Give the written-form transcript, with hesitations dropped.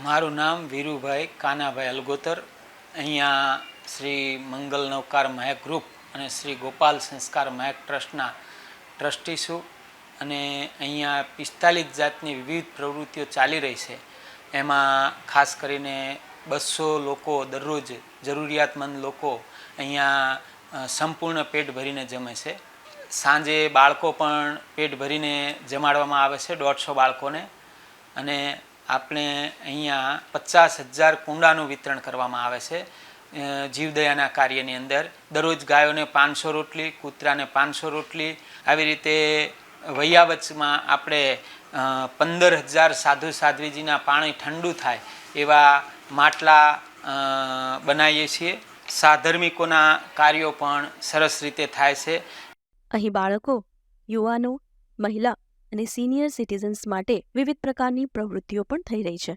મારું નામ વીરુભાઈ કાનાભાઈ અલગોતર, અહીંયા શ્રી મંગલ નવકાર મહેક ગ્રુપ અને શ્રી ગોપાલ સંસ્કાર મહેક ટ્રસ્ટના ટ્રસ્ટી છું અને અહીંયા 45 જાતની વિવિધ પ્રવૃત્તિઓ ચાલી રહી છે. એમાં ખાસ કરીને 200 લોકો દરરોજ જરૂરિયાતમંદ લોકો અહીંયા સંપૂર્ણ પેટ ભરીને જમે છે. સાંજે બાળકો પણ પેટ ભરીને જમાડવામાં આવે છે, 150 બાળકોને. અને આપણે અહીંયા 50,000 કુંડાનું વિતરણ કરવામાં આવે છે જીવદયાના કાર્યની અંદર. દરરોજ ગાયોને 500 રોટલી, કૂતરાને 500 રોટલી, આવી રીતે વૈયાવચમાં આપણે 15,000 સાધુ સાધ્વીજીના પાણી ઠંડુ થાય એવા માટલા બનાવીએ છીએ. સાધર્મિકોના કાર્યો પણ સરસ રીતે થાય છે. અહીં બાળકો, યુવાનો, મહિલા અને સિનિયર સિટીઝન્સ માટે વિવિધ પ્રકારની પ્રવૃત્તિઓ પણ થઈ રહી છે.